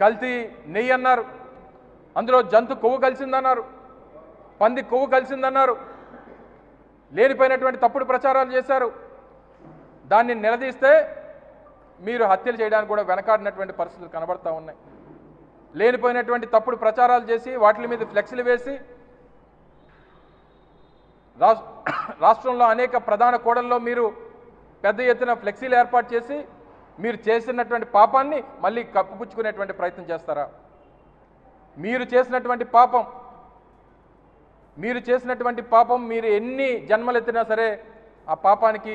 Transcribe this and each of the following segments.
కల్తీ నెయ్యి అన్నారు, అందులో జంతు కొవ్వు కలిసిందన్నారు, పంది కొవ్వు కలిసిందన్నారు, లేనిపోయినటువంటి తప్పుడు ప్రచారాలు చేశారు. దాన్ని నిలదీస్తే మీరు హత్యలు చేయడానికి కూడా వెనకాడినటువంటి పరిస్థితులు కనబడతా ఉన్నాయి. లేనిపోయినటువంటి తప్పుడు ప్రచారాలు చేసి వాటి మీద ఫ్లెక్సీలు వేసి రాష్ట్రంలో అనేక ప్రధాన కూడల్లో మీరు పెద్ద ఎత్తున ఫ్లెక్సీలు ఏర్పాటు చేసి మీరు చేసినటువంటి పాపాన్ని మళ్ళీ కప్పుపుచ్చుకునేటువంటి ప్రయత్నం చేస్తారా? మీరు చేసినటువంటి పాపం మీరు ఎన్ని జన్మలెత్తినా సరే ఆ పాపానికి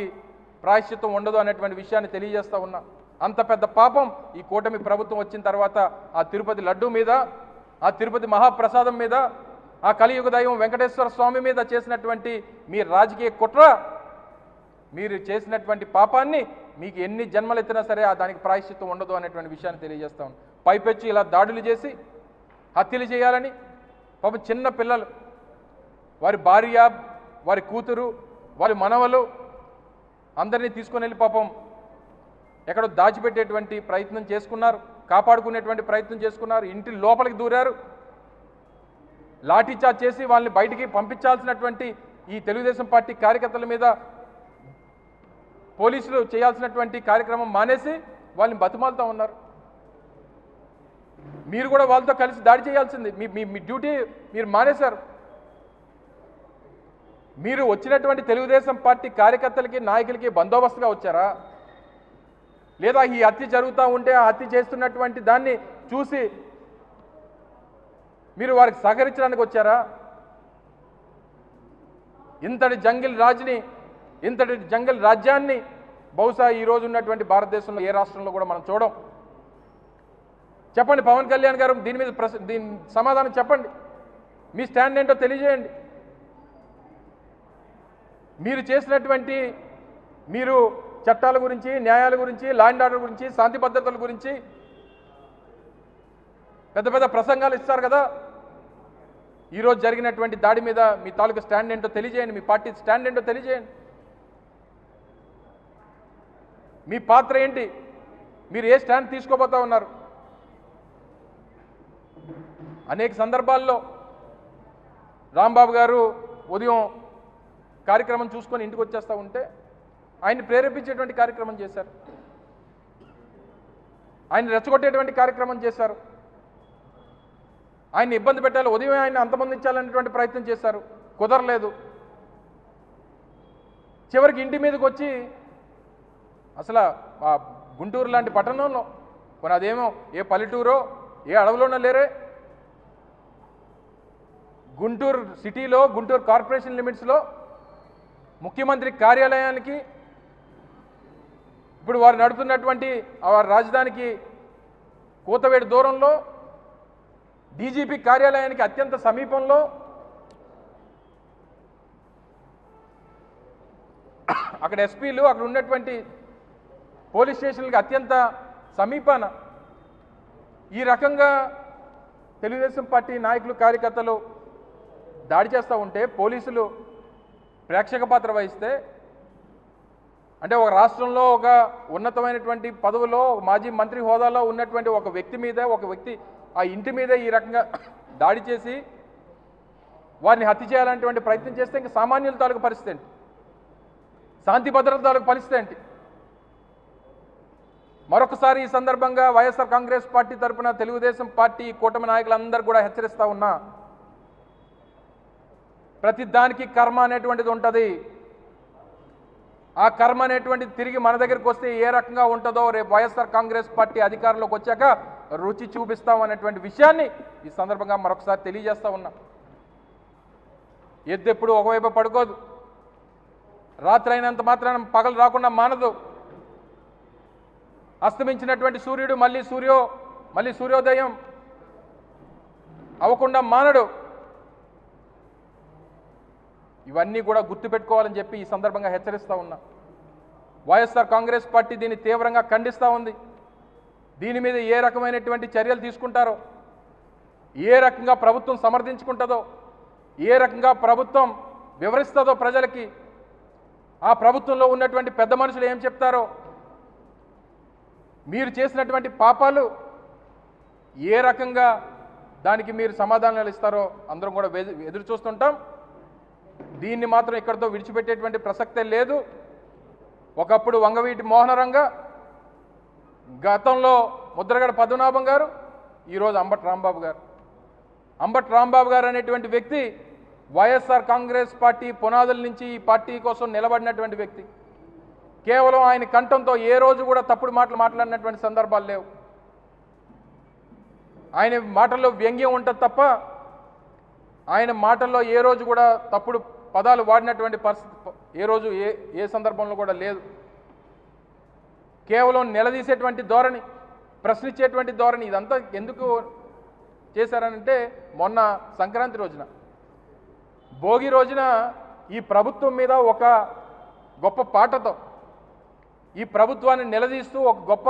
ప్రాయశ్చిత్తం ఉండదు అనేటువంటి విషయాన్ని తెలియజేస్తా ఉన్నా. అంత పెద్ద పాపం ఈ కూటమి ప్రభుత్వం వచ్చిన తర్వాత ఆ తిరుపతి లడ్డూ మీద, ఆ తిరుపతి మహాప్రసాదం మీద, ఆ కలియుగ దైవం వెంకటేశ్వర స్వామి మీద చేసినటువంటి మీ రాజకీయ కుట్ర, మీరు చేసినటువంటి పాపాన్ని మీకు ఎన్ని జన్మలెత్తినా సరే దానికి ప్రాయశ్చిత్తం ఉండదు అనేటువంటి విషయాన్ని తెలియజేస్తా ఉన్నాం. పైపెచ్చి ఇలా దాడులు చేసి హత్యలు చేయాలని పాపం చిన్న పిల్లలు, వారి భార్య, వారి కూతురు, వారి మనవలు అందరినీ తీసుకొని వెళ్ళి పాపం ఎక్కడో దాచిపెట్టేటువంటి ప్రయత్నం చేసుకున్నారు, కాపాడుకునేటువంటి ప్రయత్నం చేసుకున్నారు, ఇంటి లోపలికి దూరారు, లాఠీచార్జ్ చేసి వాళ్ళని బయటికి పంపించాల్సినటువంటి ఈ తెలుగుదేశం పార్టీ కార్యకర్తల మీద పోలీసులు చేయాల్సినటువంటి కార్యక్రమం మానేసి వాళ్ళని బతిమాలుతూ ఉన్నారు. మీరు కూడా వాళ్ళతో కలిసి దాడి చేయాల్సింది, మీ డ్యూటీ మీరు మానేశారు. మీరు వచ్చినటువంటి తెలుగుదేశం పార్టీ కార్యకర్తలకి, నాయకులకి బందోబస్తుగా వచ్చారా, లేదా ఈ హత్య జరుగుతూ ఉంటే ఆ హత్య చేస్తున్నటువంటి దాన్ని చూసి మీరు వారికి సహకరించడానికి వచ్చారా? ఇంతటి జంగిల్ రాజ్యాన్ని బహుశా ఈరోజు ఉన్నటువంటి భారతదేశంలో ఏ రాష్ట్రంలో కూడా మనం చూడం. చెప్పండి పవన్ కళ్యాణ్ గారు, దీని సమాధానం చెప్పండి. మీ స్టాండ్ ఏంటో తెలియజేయండి. మీరు చేసినటువంటి మీరు చట్టాల గురించి, న్యాయాల గురించి, లా అండ్ ఆర్డర్ గురించి, శాంతి భద్రతల గురించి పెద్ద పెద్ద ప్రసంగాలు ఇస్తారు కదా. ఈరోజు జరిగినటువంటి దాడి మీద మీ తాలూకు స్టాండ్ ఏంటో తెలియజేయండి, మీ పార్టీ స్టాండ్ ఏంటో తెలియజేయండి. మీ పాత్ర ఏంటి, మీరు ఏ స్టాండ్ తీసుకోబోతా ఉన్నారు? అనేక సందర్భాల్లో రాంబాబు గారు ఉదయం కార్యక్రమం చూసుకొని ఇంటికి వచ్చేస్తూ ఉంటే ఆయన్ని ప్రేరేపించేటువంటి కార్యక్రమం చేశారు, ఆయన రెచ్చగొట్టేటువంటి కార్యక్రమం చేశారు, ఆయన్ని ఇబ్బంది పెట్టాలి, ఉదయం ఆయన అంతమొందించాలనేటువంటి ప్రయత్నం చేశారు, కుదరలేదు. చివరికి ఇంటి మీదకి వచ్చి అసలు ఆ గుంటూరు లాంటి పట్టణంలో, కొన్ని అదేమో ఏ పల్లెటూరో ఏ అడవిలోనో లేరే, గుంటూరు సిటీలో, గుంటూరు కార్పొరేషన్ లిమిట్స్లో ముఖ్యమంత్రి కార్యాలయానికి, ఇప్పుడు వారు నడుపుతున్నటువంటి వారి రాజధానికి కూతవేడు దూరంలో, డీజీపీ కార్యాలయానికి అత్యంత సమీపంలో, అక్కడ ఎస్పీలు, అక్కడ ఉన్నటువంటి పోలీస్ స్టేషన్లకి అత్యంత సమీపాన ఈ రకంగా తెలుగుదేశం పార్టీ నాయకులు, కార్యకర్తలు దాడి చేస్తూ ఉంటే పోలీసులు ప్రేక్షక పాత్ర వహిస్తే, అంటే ఒక రాష్ట్రంలో ఒక ఉన్నతమైనటువంటి పదవిలో మాజీ మంత్రి హోదాలో ఉన్నటువంటి ఒక వ్యక్తి ఆ ఇంటి మీద ఈ రకంగా దాడి చేసి వారిని హత్య చేయాలనేటువంటి ప్రయత్నం చేస్తే ఇంకా సామాన్యుల తాలూకు పరిస్థితి ఏంటి, శాంతి భద్రత తాలూకు పరిస్థితి ఏంటి? మరొకసారి ఈ సందర్భంగా వైఎస్ఆర్ కాంగ్రెస్ పార్టీ తరఫున తెలుగుదేశం పార్టీ కూటమి నాయకులందరూ కూడా హెచ్చరిస్తూ ఉన్నా, ప్రతి దానికి కర్మ అనేటువంటిది ఉంటుంది. ఆ కర్మ అనేటువంటిది తిరిగి మన దగ్గరికి వస్తే ఏ రకంగా ఉంటుందో రేపు వైఎస్ఆర్ కాంగ్రెస్ పార్టీ అధికారంలోకి వచ్చాక రుచి చూపిస్తాం అనేటువంటి విషయాన్ని ఈ సందర్భంగా మరొకసారి తెలియజేస్తా ఉన్నా. ఎద్దెప్పుడు ఒకవైపు పడుకోదు, రాత్రి అయినంత మాత్రాన పగలు రాకుండా మానదు, అస్తమించినటువంటి సూర్యుడు మళ్ళీ సూర్యోదయం అవ్వకుండా మానడు. ఇవన్నీ కూడా గుర్తుపెట్టుకోవాలని చెప్పి ఈ సందర్భంగా హెచ్చరిస్తూ ఉన్నా. వైఎస్ఆర్ కాంగ్రెస్ పార్టీ దీన్ని తీవ్రంగా ఖండిస్తూ ఉంది. దీని మీద ఏ రకమైనటువంటి చర్యలు తీసుకుంటారో, ఏ రకంగా ప్రభుత్వం సమర్థించుకుంటుందో, ఏ రకంగా ప్రభుత్వం వివరిస్తుందో ప్రజలకి, ఆ ప్రభుత్వంలో ఉన్నటువంటి పెద్ద మనుషులు ఏం చెప్తారో, మీరు చేసినటువంటి పాపాలు ఏ రకంగా దానికి మీరు సమాధానాలు ఇస్తారో అందరం కూడా ఎదురు చూస్తుంటాం. దీన్ని మాత్రం ఇక్కడితో విడిచిపెట్టేటువంటి ప్రసక్తే లేదు. ఒకప్పుడు వంగవీటి మోహనరంగ, గతంలో ముద్రగడ పద్మనాభం గారు, ఈరోజు అంబటి రాంబాబు గారు. అంబటి రాంబాబు గారు అనేటువంటి వ్యక్తి వైఎస్ఆర్ కాంగ్రెస్ పార్టీ పునాదుల నుంచి ఈ పార్టీ కోసం నిలబడినటువంటి వ్యక్తి. కేవలం ఆయన కంఠంతో ఏ రోజు కూడా తప్పుడు మాటలు మాట్లాడినటువంటి సందర్భాలు లేవు. ఆయన మాటల్లో వ్యంగ్యం ఉంటుంది తప్ప ఆయన మాటల్లో ఏ రోజు కూడా తప్పుడు పదాలు వాడినటువంటి పరిస్థితి ఏ రోజు ఏ సందర్భంలో కూడా లేదు. కేవలం నిలదీసేటువంటి ధోరణి, ప్రశ్నించేటువంటి ధోరణి, ఇదంతా ఎందుకు చేశారనంటే మొన్న సంక్రాంతి రోజున, భోగి రోజున ఈ ప్రభుత్వం మీద ఒక గొప్ప పాటతో, ఈ ప్రభుత్వాన్ని నిలదీస్తూ ఒక గొప్ప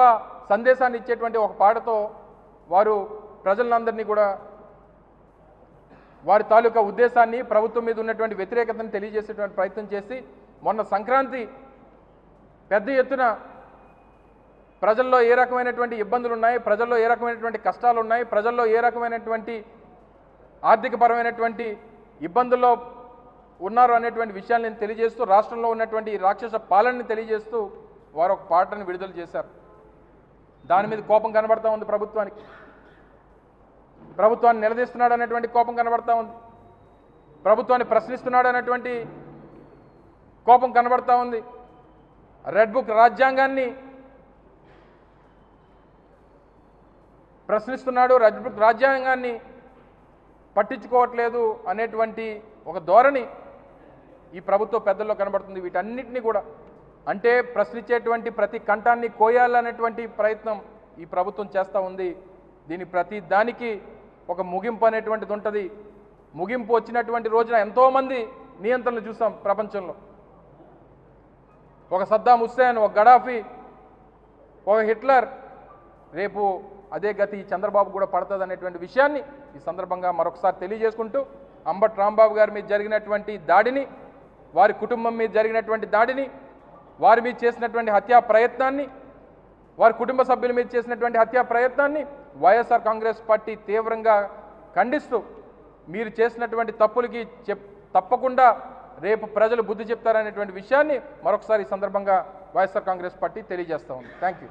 సందేశాన్ని ఇచ్చేటువంటి ఒక పాటతో వారు ప్రజలందరినీ కూడా వారి తాలూకా ఉద్దేశాన్ని, ప్రభుత్వం మీద ఉన్నటువంటి వ్యతిరేకతను తెలియజేసేటువంటి ప్రయత్నం చేసి మొన్న సంక్రాంతి పెద్ద ఎత్తున ప్రజల్లో ఏ రకమైనటువంటి ఇబ్బందులు ఉన్నాయి, ప్రజల్లో ఏ రకమైనటువంటి కష్టాలు ఉన్నాయి, ప్రజల్లో ఏ రకమైనటువంటి ఆర్థికపరమైనటువంటి ఇబ్బందుల్లో ఉన్నారు అనేటువంటి విషయాలను తెలియజేస్తూ, రాష్ట్రంలో ఉన్నటువంటి రాక్షస పాలనని తెలియజేస్తూ వారు ఒక పాటను విడుదల చేశారు. దాని మీద కోపం కనబడతా ఉంది ప్రభుత్వానికి. ప్రభుత్వాన్ని నిలదీస్తున్నాడు అనేటువంటి కోపం కనబడతా ఉంది. ప్రభుత్వాన్ని ప్రశ్నిస్తున్నాడు అనేటువంటి కోపం కనబడతా ఉంది. రెడ్ బుక్ రాజ్యాంగాన్ని ప్రశ్నిస్తున్నాడు, రెడ్ బుక్ రాజ్యాంగాన్ని పట్టించుకోవట్లేదు అనేటువంటి ఒక ధోరణి ఈ ప్రభుత్వ పెద్దల్లో కనబడుతుంది. వీటన్నిటినీ కూడా అంటే ప్రశ్నించేటువంటి ప్రతి కంఠాన్ని కోయాలనేటువంటి ప్రయత్నం ఈ ప్రభుత్వం చేస్తూ ఉంది. దీని ప్రతి దానికి ఒక ముగింపు అనేటువంటిది ఉంటుంది. ముగింపు వచ్చినటువంటి రోజున ఎంతోమంది నియంత్రణలు చూసాం ప్రపంచంలో. ఒక సద్దాం హుస్సేన్, ఒక గడాఫీ, ఒక హిట్లర్, రేపు అదే గతి చంద్రబాబు కూడా పడుతుంది అనేటువంటి విషయాన్ని ఈ సందర్భంగా మరొకసారి తెలియజేసుకుంటూ, అంబటి రాంబాబు గారి మీద జరిగినటువంటి దాడిని, వారి కుటుంబం మీద జరిగినటువంటి దాడిని, వారి మీద చేసినటువంటి హత్యా ప్రయత్నాన్ని, వారి కుటుంబ సభ్యుల మీద చేసినటువంటి హత్యా ప్రయత్నాన్ని వైఎస్ఆర్ కాంగ్రెస్ పార్టీ తీవ్రంగా ఖండిస్తూ, మీరు చేసినటువంటి తప్పులకి తప్పకుండా రేపు ప్రజలు బుద్ధి చెప్తారనేటువంటి విషయాన్ని మరొకసారి ఈ సందర్భంగా వైఎస్ఆర్ కాంగ్రెస్ పార్టీ తెలియజేస్తూ ఉంది. Thank you.